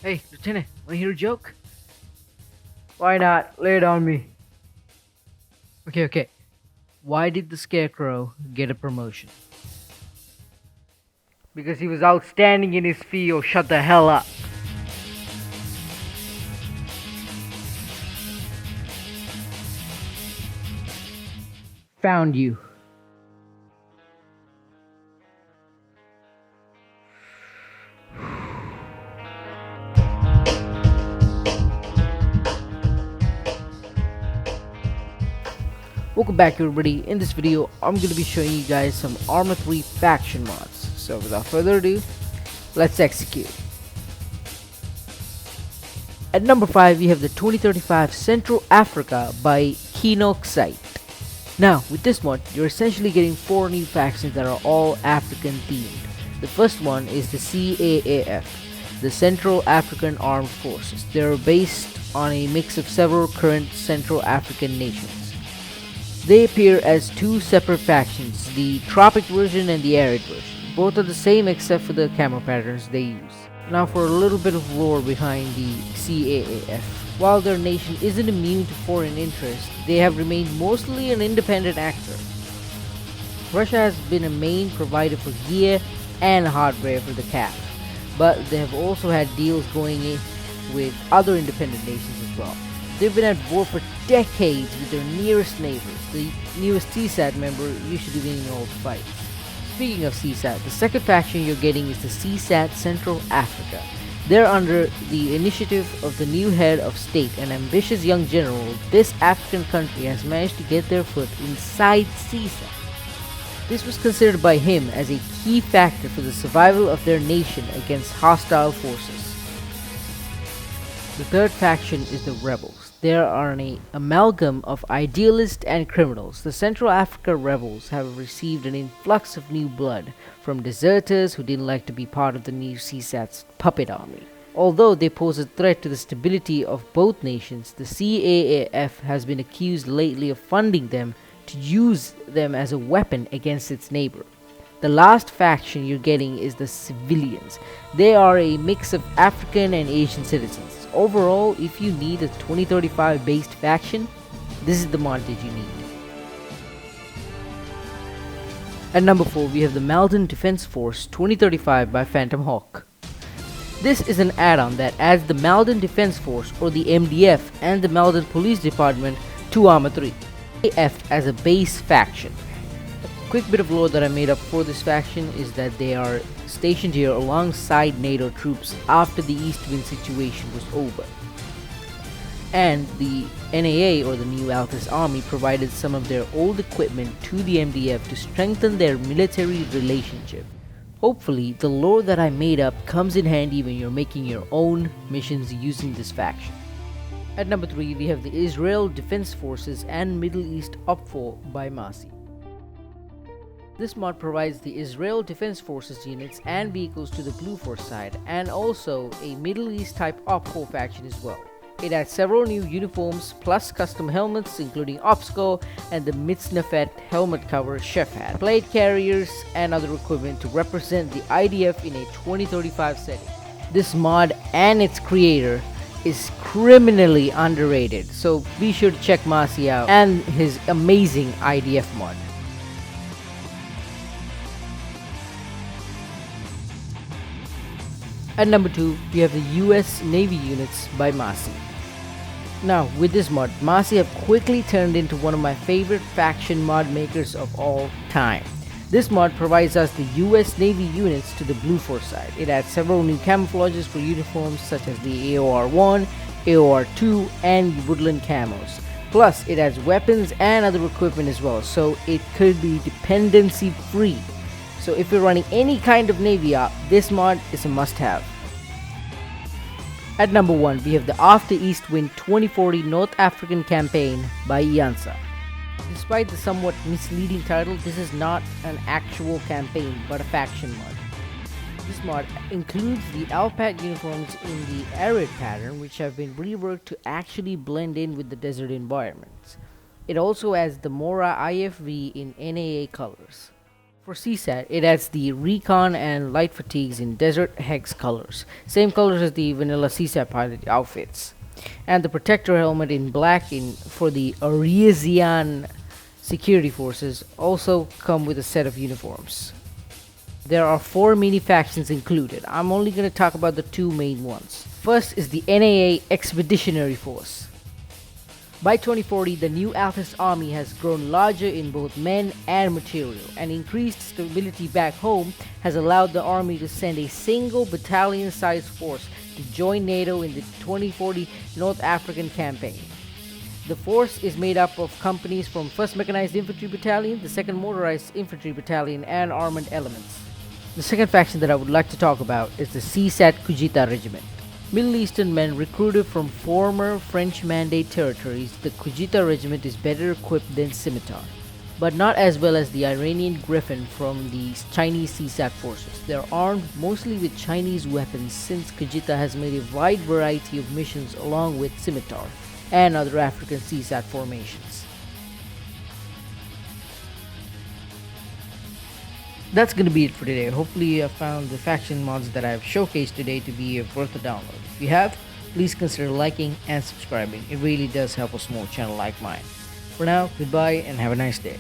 Hey, Lieutenant, wanna hear a joke? Why not? Lay it on me. Okay. Why did the Scarecrow get a promotion? Because he was outstanding in his field. Shut the hell up. Found you. Welcome back everybody. In this video, I'm going to be showing you guys some Arma 3 faction mods. So without further ado, let's execute. At number 5, we have the 2035 Central Africa by Kinoxite. Now, with this mod, you're essentially getting 4 new factions that are all African themed. The first one is the CAAF, the Central African Armed Forces. They're based on a mix of several current Central African nations. They appear as 2 separate factions, the tropic version and the arid version. Both are the same except for the camo patterns they use. Now for a little bit of lore behind the CAAF. While their nation isn't immune to foreign interests, they have remained mostly an independent actor. Russia has been a main provider for gear and hardware for the CAF, but they have also had deals going in with other independent nations as well. They've been at war for decades with their nearest neighbors, the newest CSAT member usually winning all the fights. Speaking of CSAT, the second faction you're getting is the CSAT Central Africa. They're under the initiative of the new head of state, an ambitious young general. This African country has managed to get their foot inside CSAT. This was considered by him as a key factor for the survival of their nation against hostile forces. The third faction is the rebels. They are an amalgam of idealists and criminals. The Central Africa rebels have received an influx of new blood from deserters who didn't like to be part of the new CSAT's puppet army. Although they pose a threat to the stability of both nations, the CAAF has been accused lately of funding them to use them as a weapon against its neighbor. The last faction you're getting is the civilians. They are a mix of African and Asian citizens. Overall, if you need a 2035 based faction, this is the mod that you need. At number 4, we have the Malden Defense Force 2035 by Phantom Hawk. This is an add-on that adds the Malden Defense Force, or the MDF, and the Malden Police Department to Arma 3 AF as a base faction. Quick bit of lore that I made up for this faction is that they are stationed here alongside NATO troops after the East Wind situation was over. And the NAA, or the New Altis Army, provided some of their old equipment to the MDF to strengthen their military relationship. Hopefully, the lore that I made up comes in handy when you're making your own missions using this faction. At number 3, we have the Israel Defense Forces and Middle East UPFOR by Masi. This mod provides the Israel Defense Forces units and vehicles to the Blue Force side, and also a Middle East type OPFOR faction as well. It adds several new uniforms plus custom helmets including OPSCO and the Mitznafet helmet cover chef hat, plate carriers and other equipment to represent the IDF in a 2035 setting. This mod and its creator is criminally underrated, so be sure to check Masi out and his amazing IDF mod. At number 2, we have the US Navy units by Masi. Now, with this mod, Masi have quickly turned into one of my favorite faction mod makers of all time. This mod provides us the US Navy units to the Blue Force side. It adds several new camouflages for uniforms such as the AOR-1, AOR-2, and Woodland camos. Plus, it adds weapons and other equipment as well, so it could be dependency free. So if you're running any kind of Navy op, this mod is a must-have. At number 1, we have the After East Wind 2040 North African Campaign by Iansa. Despite the somewhat misleading title, this is not an actual campaign, but a faction mod. This mod includes the Alpat uniforms in the Arid pattern, which have been reworked to actually blend in with the desert environments. It also has the Mora IFV in NAA colors. For CSAT, it adds the recon and light fatigues in desert hex colors, same colors as the vanilla CSAT pilot outfits, and the protector helmet in black for the Arisian security forces also come with a set of uniforms. There are 4 mini factions included. I'm only going to talk about the 2 main ones. First is the NAA Expeditionary Force. By 2040, the new Alphys army has grown larger in both men and material, and increased stability back home has allowed the army to send a single battalion-sized force to join NATO in the 2040 North African campaign. The force is made up of companies from 1st Mechanized Infantry Battalion, the 2nd Motorized Infantry Battalion, and armored elements. The second faction that I would like to talk about is the CSAT Kujita Regiment. Middle Eastern men recruited from former French Mandate territories, the Kujita regiment is better equipped than Scimitar, but not as well as the Iranian Griffin from the Chinese CSAT forces. They're armed mostly with Chinese weapons since Kujita has made a wide variety of missions along with Scimitar and other African CSAT formations. That's going to be it for today. Hopefully you have found the faction mods that I have showcased today to be worth a download. If you have, please consider liking and subscribing. It really does help a small channel like mine. For now, goodbye and have a nice day.